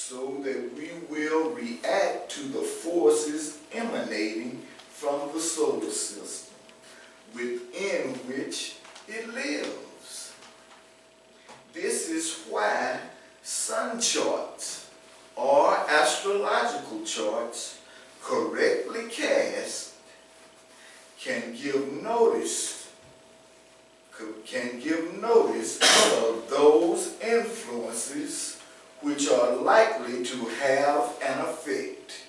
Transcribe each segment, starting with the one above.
so that we will react to the forces emanating from the solar system within which it lives. This is why sun charts or astrological charts correctly cast can give notice of those influences which are likely to have an effect,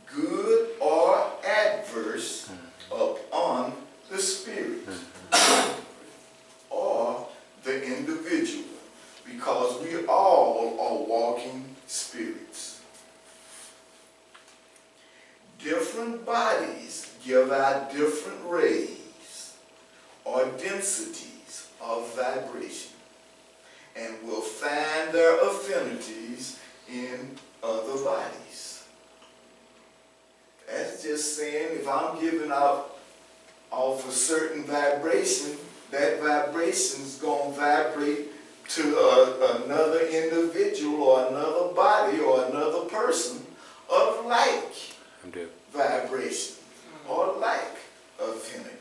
good or adverse, upon the spirit or the individual, because we all are walking spirits. Different bodies give out different rays or densities of vibration and will find their affinities in other bodies. That's just saying if I'm giving out off a certain vibration, that vibration is going to vibrate to another individual or another body or another person of like vibration or like affinity.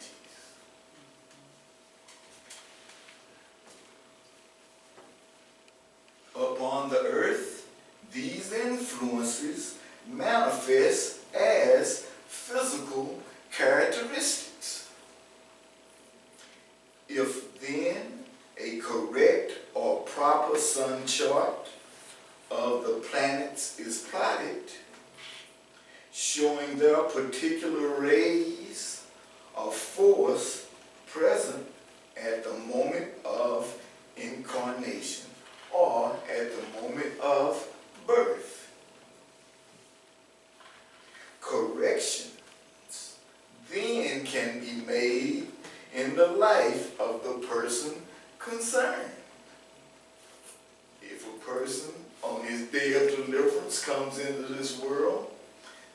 Upon the earth, these influences manifest as physical characteristics. If then a correct or proper sun chart of the planets is plotted, showing their particular rays of force present at the moment of incarnation or at the moment of birth. Corrections then can be made in the life of the person concerned. If a person on his day of deliverance comes into this world,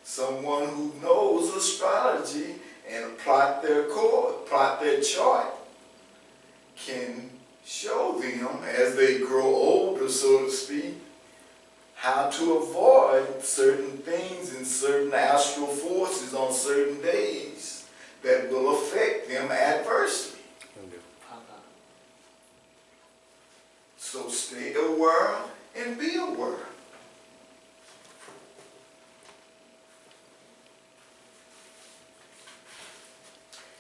someone who knows astrology and plot their chart can show them as they grow older, so to speak, how to avoid certain things and certain astral forces on certain days that will affect them adversely. So stay aware and be aware.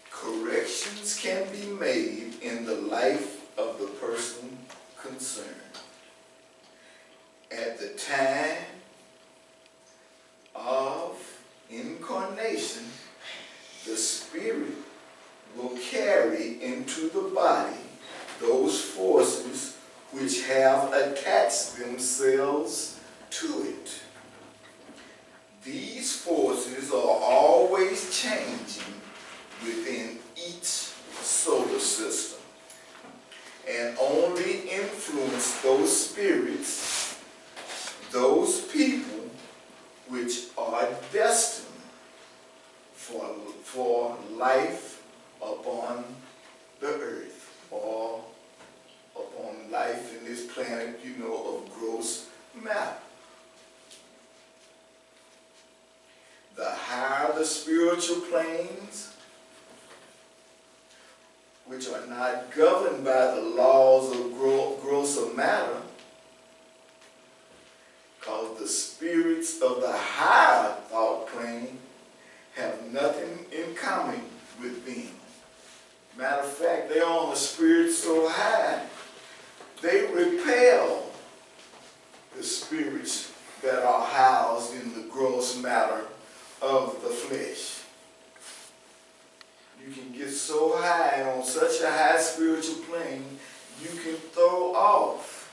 Corrections can be made in the life of the person concerned. At the time of incarnation, the spirit will carry into the body those forces which have attached themselves to it. These forces are always changing within each solar system and only influence those spirits, those people which are destined for life upon the earth or upon life in this planet, of gross matter. The higher the spiritual planes, which are not governed by the laws of grosser matter, because the spirits of the higher thought plane have nothing in common with them. Matter of fact, they're on a spirit so high, they repel the spirits that are housed in the gross matter of the flesh. You can get so high and on such a high spiritual plane, you can throw off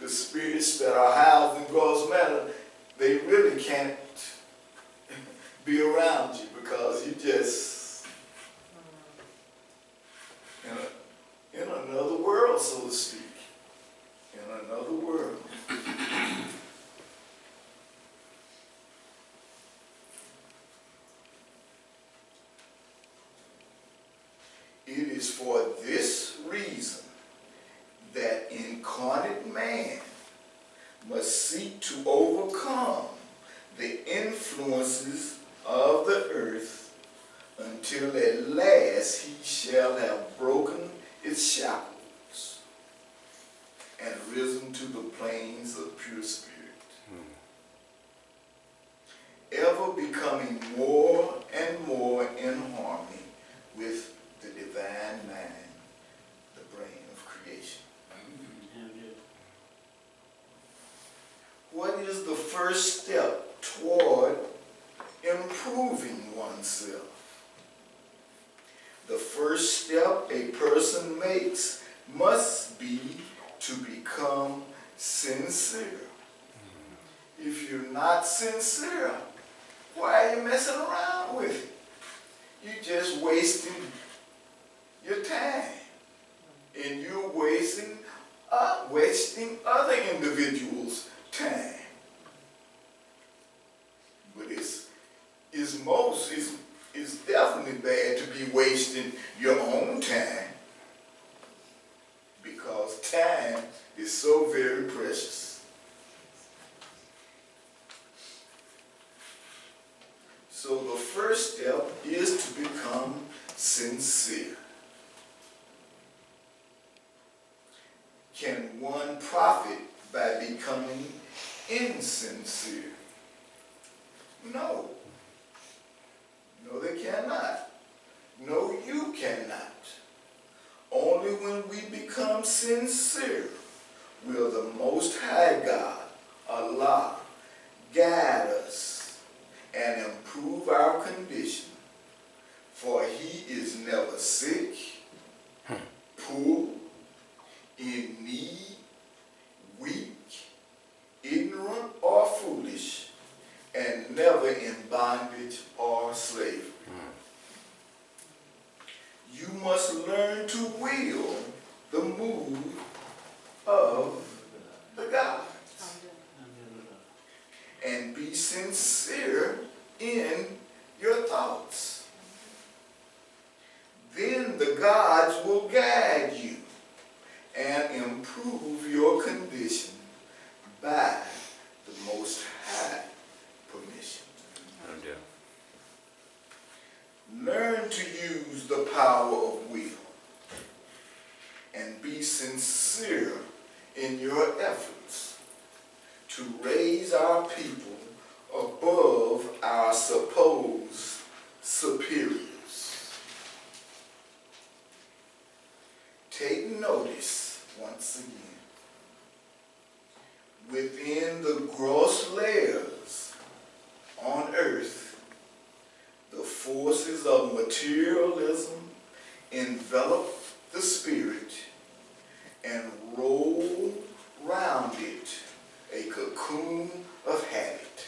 the spirits that are housed in gross matter. They really can't be around you because you just in another world, so to speak. In another world. It is for this reason that incarnate man must seek to overcome the influences of the earth until at last he shall have broken its shackles and risen to the plains of pure spirit, ever becoming more and more in harmony with the divine mind, the brain of creation. What is the first step toward improving oneself? The first step a person makes must be to become sincere. If you're not sincere, why are you messing around with it? You're just wasting your time. And you're wasting other individuals' time. But it's definitely bad to be wasting your own time, because time is so very precious. So the first step is to become sincere. Can one profit by becoming insincere? No. No, they cannot. No, you cannot. Only when we become sincere will the Most High God, Allah, guide us and improve our condition. For he is never sick, poor, in need, weak, ignorant, or foolish, and never in bondage or slavery. You must learn to will the mood of the gods and be sincere in your thoughts. Then the gods will guide you and improve your condition by the Most High permission. Learn to use the power of will and be sincere in your efforts to raise our people above our supposed superiors. Take notice once again. Within the gross layers on earth, the forces of materialism envelop the spirit and roll round it a cocoon of habit.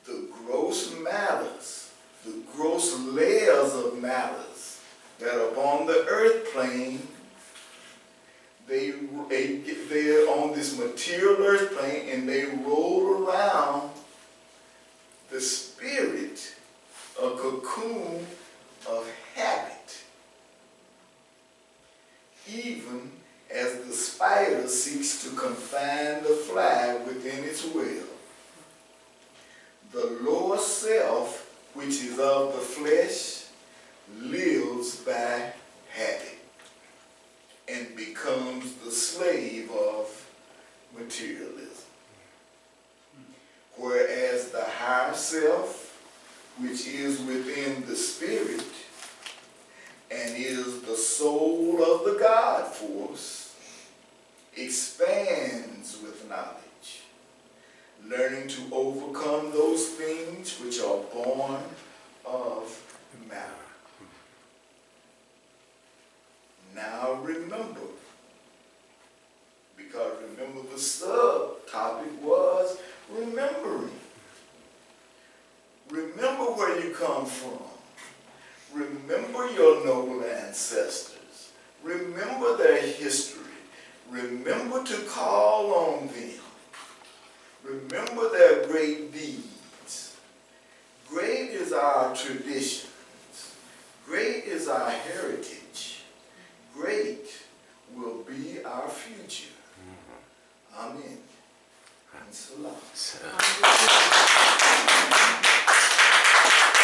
The gross matters, the gross layers of matters that are upon the earth plane, they're on this material earth plane, and they roll around the spirit, a cocoon of habit. Even as the spider seeks to confine the fly within its web, the lower self, which is of the flesh, lives by habit and becomes the slave of materialism. Whereas the higher self, which is within the spirit and is the soul of the God force, expands with knowledge, learning to overcome those things which are born of matter. Now remember, because remember the subtopic was remembering. Remember where you come from. Remember your noble ancestors. Remember their history. Remember to call on them. Remember their great deeds. Great is our traditions. Great is our heritage. Great will be our future. Amen. Thanks a lot. So,